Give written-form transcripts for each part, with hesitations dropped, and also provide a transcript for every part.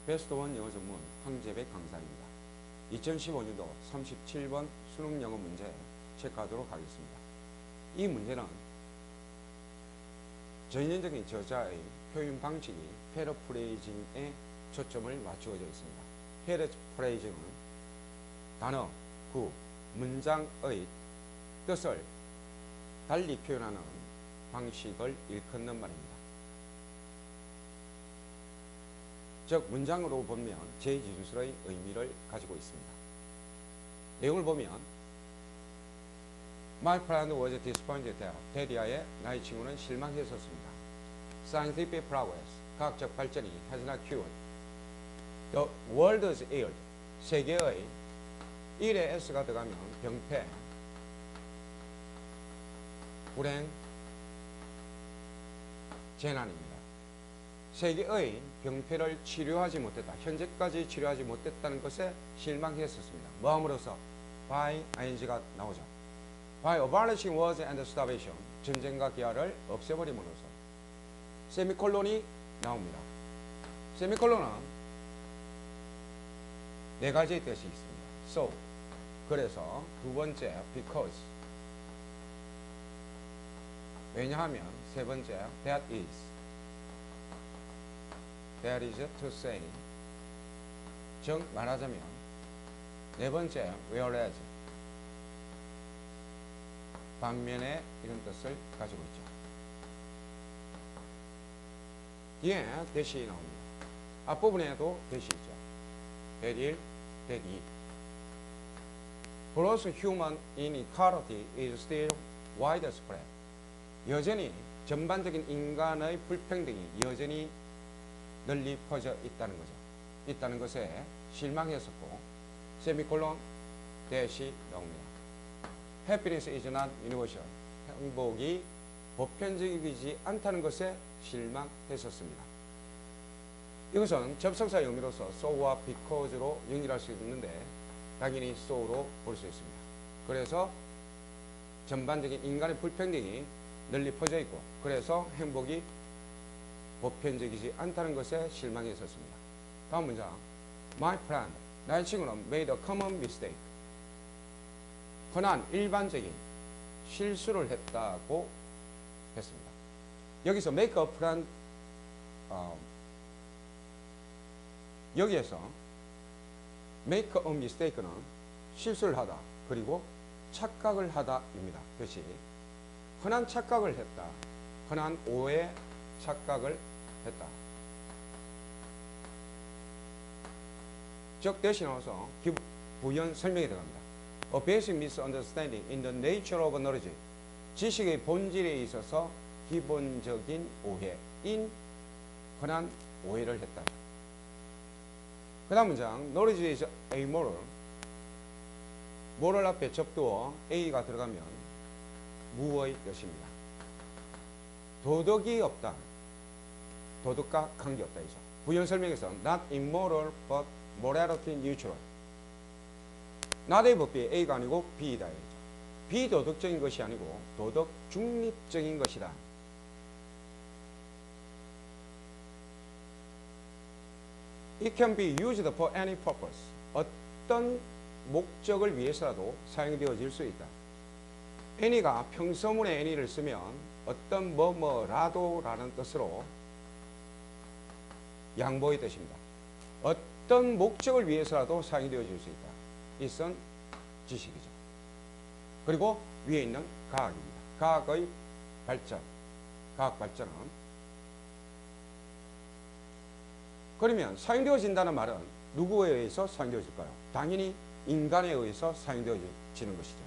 베스트1 영어 전문 황재백 강사입니다. 2015년도 37번 수능 영어 문제 체크하도록 하겠습니다. 이 문제는 전형적인 저자의 표현 방식이 패러프레이징에 초점을 맞추어져 있습니다. 패러프레이징은 단어, 구, 문장의 뜻을 달리 표현하는 방식을 일컫는 말입니다. 즉 문장으로 보면 제2진술의 의미를 가지고 있습니다. 내용을 보면 My friend was disappointed that 테리아의 나의 친구는 실망했었습니다. Scientific progress, 과학적 발전이 has not cured the world's ill, 세계의 일에 s가 들어가면 병폐, 불행, 재난입니다. 세계의 병폐를 치료하지 못했다. 현재까지 치료하지 못했다는 것에 실망했었습니다. 뭐함으로써? by ing가 나오죠. by abolishing wars and starvation, 전쟁과 기아를 없애버림으로써. 세미콜론이 나옵니다. 세미콜론은 네 가지의 뜻이 있습니다. so, 그래서 두 번째 because, 왜냐하면 세 번째 that is to say, 즉 말하자면 네 번째 whereas, 반면에 이런 뜻을 가지고 있죠. 뒤에 대시 나옵니다. 앞부분에도 대시 있죠. that 1, that 2. Gross human inequality is still widespread. 여전히 전반적인 인간의 불평등이 여전히 널리 퍼져 있다는 거죠. 있다는 것에 실망했었고, 세미콜론, 대시 나옵니다. Happiness is not universal. 행복이 보편적이지 않다는 것에 실망했었습니다. 이것은 접속사 의미로서 so와 because로 연결할 수 있는데 당연히 so로 볼 수 있습니다. 그래서 전반적인 인간의 불평등이 널리 퍼져 있고, 그래서 행복이 보편적이지 않다는 것에 실망했었습니다. 다음 문장. My friend, 나의 친구는 made a common mistake. 흔한 일반적인 실수를 했다고 했습니다. 여기서 make a friend, 여기에서 make a mistake는 실수를 하다, 그리고 착각을 하다입니다. 그것이 흔한 착각을 했다, 흔한 오해 착각을 했다. 즉 대신 나와서 부연 설명이 들어갑니다. A basic misunderstanding in the nature of knowledge, 지식의 본질에 있어서 기본적인 오해인 흔한 오해를 했다. 그 다음 문장. Knowledge is amoral. moral 앞에 접두어 A가 들어가면 무의 뜻입니다. 도덕이 없다. 도덕과 관계없다. 이죠. 부연 설명에서 not immoral but morality neutral. not A but B, A가 아니고 B이다. 이죠. 비도덕적인 것이 아니고 도덕 중립적인 것이다. It can be used for any purpose. 어떤 목적을 위해서라도 사용되어질 수 있다. any가 평서문에 any를 쓰면 어떤 뭐뭐라도 라는 뜻으로 양보의 뜻입니다. 어떤 목적을 위해서라도 사용되어질 수 있다. 이것은 지식이죠. 그리고 위에 있는 과학입니다. 과학의 발전, 과학 발전은 그러면 사용되어진다는 말은 누구에 의해서 사용되어질까요? 당연히 인간에 의해서 사용되어지는 것이죠.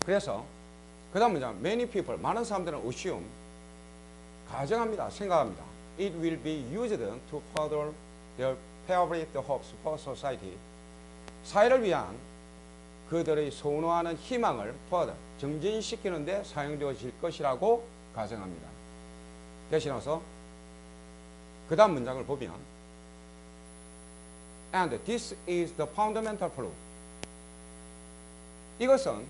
그래서 그 다음 문장. Many people, 많은 사람들은 assume, 가정합니다, 생각합니다. It will be used to further their favorite hopes for society. 사회를 위한 그들의 선호하는 희망을 further, 정진시키는 데 사용되어질 것이라고 가정합니다. 대신해서 그 다음 문장을 보면 And this is the fundamental proof. 이것은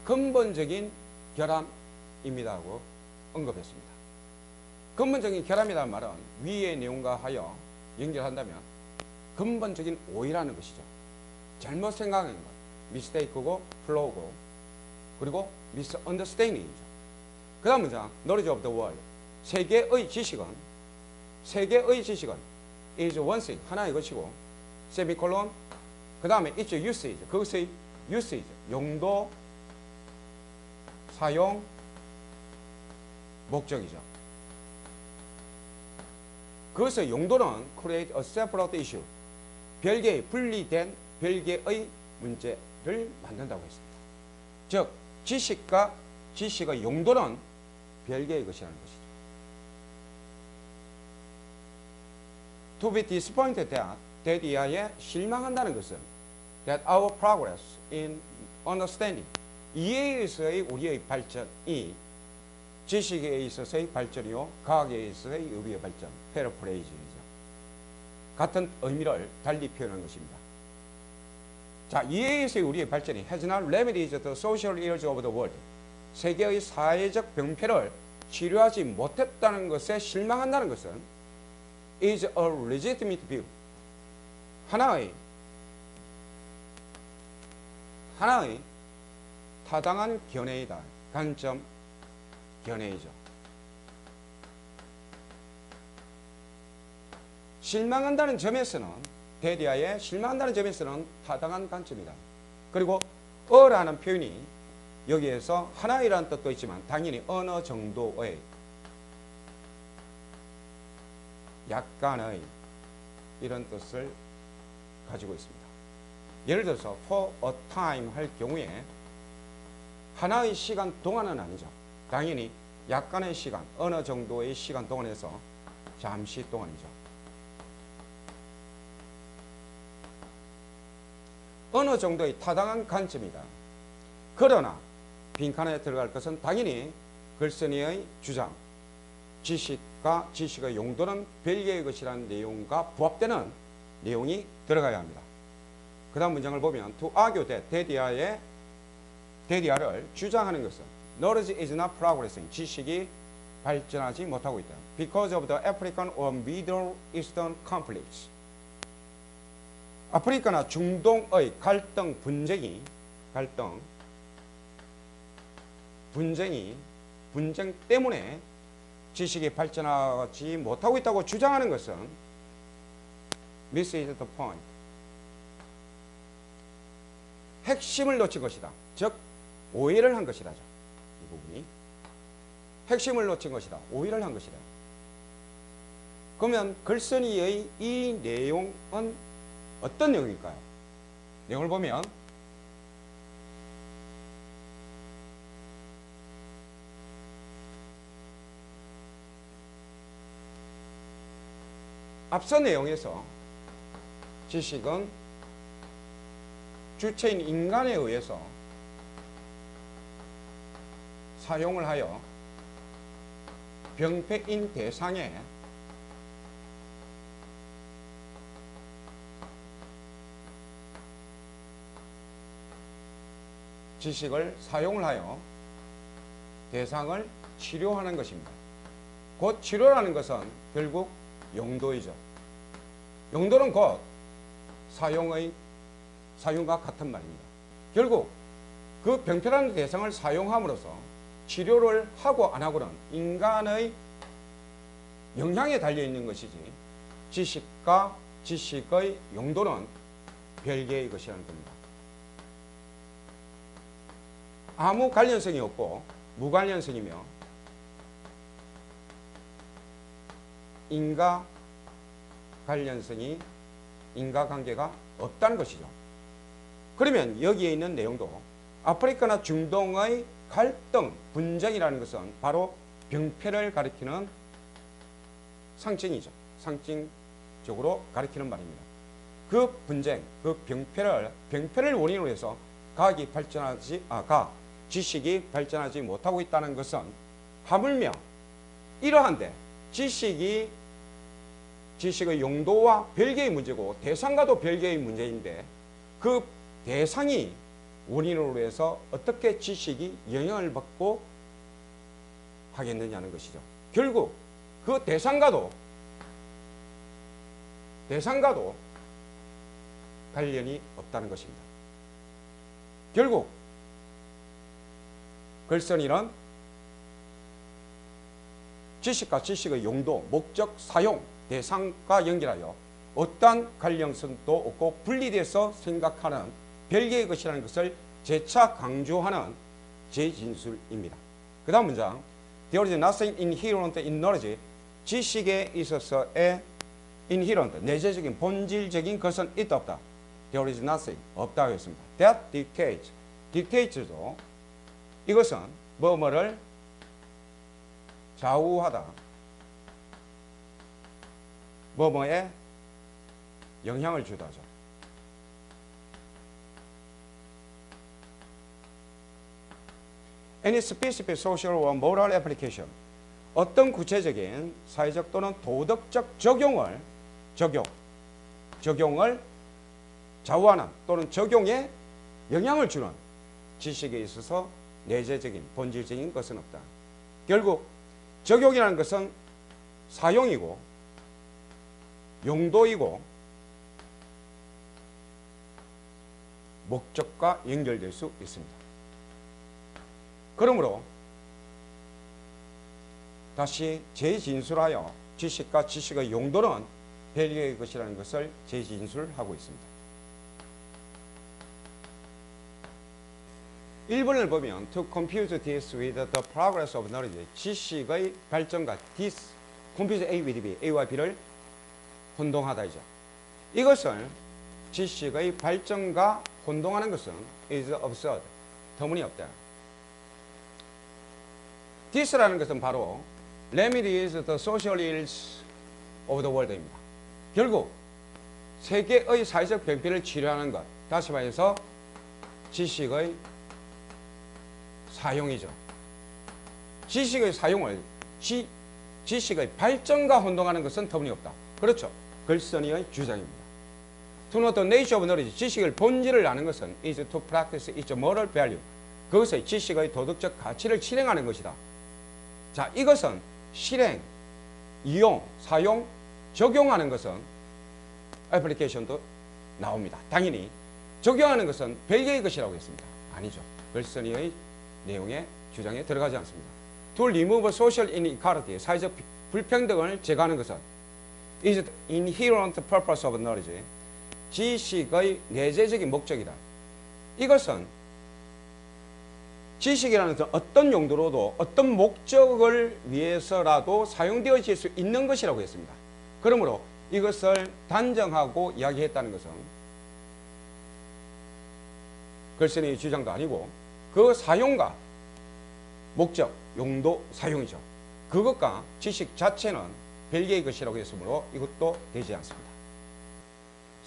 근본적인 결함입니다고 언급했습니다. 근본적인 결함이라는 말은 위의 내용과 하여 연결한다면 근본적인 오해라는 것이죠. 잘못 생각하는 것, mistake고 flow고 그리고 misunderstanding이죠. 그 다음 문장, knowledge of the world. 세계의 지식은 is one thing, 하나의 것이고 세미콜론, 그 다음에 it's usage, 그것의 usage, 용도, 사용, 목적이죠. 그것의 용도는 create a separate issue, 별개의 분리된 별개의 문제를 만든다고 했습니다. 즉 지식과 지식의 용도는 별개의 것이라는 것이죠. To be disappointed that 대디아에 실망한다는 것은 that our progress in understanding, 이해에 있어서의 우리의 발전이 지식에 있어서의 발전이요 과학에 있어서의 의미의 발전, 패러프레이즈이죠. 같은 의미를 달리 표현한 것입니다. 자, 이해에 있어서의 우리의 발전이 has not remedied the social ills of the world, 세계의 사회적 병폐를 치료하지 못했다는 것에 실망한다는 것은 is a legitimate view, 하나의 타당한 견해이다. 관점, 견해이죠. 실망한다는 점에서는 대디아에 실망한다는 점에서는 타당한 관점이다. 그리고 어라는 표현이 여기에서 하나이라는 뜻도 있지만 당연히 어느 정도의 약간의 이런 뜻을 가지고 있습니다. 예를 들어서 for a time 할 경우에 하나의 시간 동안은 아니죠. 당연히 약간의 시간, 어느 정도의 시간 동안에서 잠시 동안이죠. 어느 정도의 타당한 관점이다. 그러나 빈칸에 들어갈 것은 당연히 글쓴이의 주장, 지식과 지식의 용도는 별개의 것이라는 내용과 부합되는 내용이 들어가야 합니다. 그 다음 문장을 보면 to argue that 대디아를 주장하는 것은 knowledge is not progressing, 지식이 발전하지 못하고 있다. because of the African or Middle Eastern conflicts, 아프리카나 중동의 분쟁 때문에 지식이 발전하지 못하고 있다고 주장하는 것은 misses the point, 핵심을 놓친 것이다. 즉 오해를 한 것이다. 이 부분이 핵심을 놓친 것이다. 오해를 한 것이다. 그러면 글쓴이의 이 내용은 어떤 내용일까요? 내용을 보면 앞서 내용에서 지식은 주체인 인간에 의해서 사용을 하여 병폐인 대상에 지식을 사용을 하여 대상을 치료하는 것입니다. 곧 치료라는 것은 결국 용도이죠. 용도는 곧 사용과 같은 말입니다. 결국 그 병폐라는 대상을 사용함으로써 치료를 하고 안 하고는 인간의 영향에 달려있는 것이지 지식과 지식의 용도는 별개의 것이라는 겁니다. 아무 관련성이 없고 무관련성이며 인과관계가 없다는 것이죠. 그러면 여기에 있는 내용도 아프리카나 중동의 갈등, 분쟁이라는 것은 바로 병폐를 가리키는 상징이죠. 상징적으로 가리키는 말입니다. 그 분쟁, 그 병폐를 원인으로 해서 지식이 발전하지 못하고 있다는 것은 하물며 이러한데 지식의 용도와 별개의 문제고 대상과도 별개의 문제인데 그 대상이 원인으로 해서 어떻게 지식이 영향을 받고 하겠느냐는 것이죠. 결국 그 대상과도 대상과도 관련이 없다는 것입니다. 결국 글쓴이는 지식과 지식의 용도, 목적, 사용, 대상과 연결하여 어떠한 관련성도 없고 분리돼서 생각하는 별개의 것이라는 것을 재차 강조하는 재진술입니다. 그 다음 문장 There is nothing inherent in knowledge. 지식에 있어서의 inherent, 내재적인, 본질적인 것은 있다 없다. There is nothing, 없다고 했습니다. That dictates, dictates도 이것은 뭐뭐를 좌우하다, 뭐뭐에 영향을 주다죠. Any specific social or moral application, 어떤 구체적인 사회적 또는 도덕적 적용을 좌우하는 또는 적용에 영향을 주는 지식에 있어서 내재적인 본질적인 것은 없다. 결국 적용이라는 것은 사용이고 용도이고 목적과 연결될 수 있습니다. 그러므로 다시 재진술하여 지식과 지식의 용도는 별개의 것이라는 것을 재진술하고 있습니다. 1번을 보면 to compute this with the progress of knowledge, 지식의 발전과 this, compute A with B, A와 B를 혼동하다이죠. 이것을 지식의 발전과 혼동하는 것은 is absurd, 터무니없다. This라는 것은 바로 remedies the social ills of the world입니다. 결국 세계의 사회적 병폐를 치료하는 것, 다시 말해서 지식의 사용이죠. 지식의 사용을 지식의 발전과 혼동하는 것은 터무니없다. 그렇죠. 글쓴이의 주장입니다. To know the nature of knowledge, 지식의 본질을 아는 것은 is to practice its moral value, 그것의 지식의 도덕적 가치를 실행하는 것이다. 자, 이것은 실행, 이용, 사용, 적용하는 것은 애플리케이션도 나옵니다. 당연히 적용하는 것은 별개의 것이라고 했습니다. 아니죠. 글쓴이의 내용의 주장에 들어가지 않습니다. To remove social inequality, 사회적 불평등을 제거하는 것은 is the inherent purpose of knowledge, 지식의 내재적인 목적이다. 이것은 지식이라는 것은 어떤 용도로도 어떤 목적을 위해서라도 사용되어질 수 있는 것이라고 했습니다. 그러므로 이것을 단정하고 이야기했다는 것은 글쓴이의 주장도 아니고 그 사용과 목적, 용도, 사용이죠. 그것과 지식 자체는 별개의 것이라고 했으므로 이것도 되지 않습니다.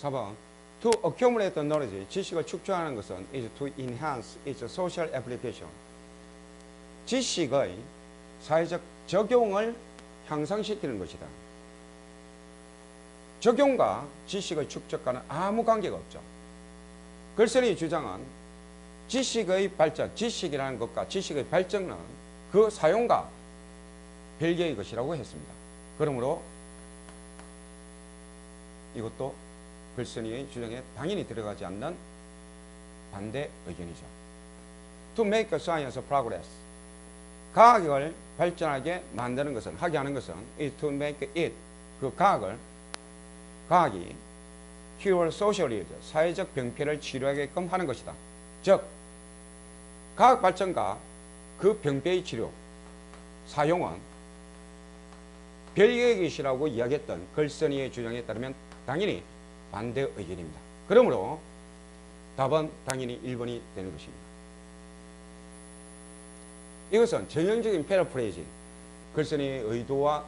4번 To accumulate the knowledge, 지식을 축적하는 것은 is to enhance its social application, 지식의 사회적 적용을 향상시키는 것이다. 적용과 지식의 축적과는 아무 관계가 없죠. 글쓴이의 주장은 지식의 발전, 지식이라는 것과 지식의 발전은 그 사용과 별개의 것이라고 했습니다. 그러므로 이것도 글쓴이의 주장에 당연히 들어가지 않는 반대 의견이죠. To make science progress, 과학을 발전하게 만드는 것은, 하게 하는 것은 is to make it, 그 과학이 cure social ills, 사회적 병폐를 치료하게끔 하는 것이다. 즉 과학 발전과 그 병폐의 치료, 사용은 별개의 것이라고 이야기했던 글쓴이의 주장에 따르면 당연히 반대 의견입니다. 그러므로 답은 당연히 1번이 되는 것입니다. 이것은 전형적인 패러프레이즈, 글쓴이의 의도와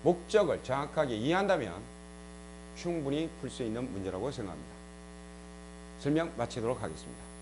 목적을 정확하게 이해한다면 충분히 풀 수 있는 문제라고 생각합니다. 설명 마치도록 하겠습니다.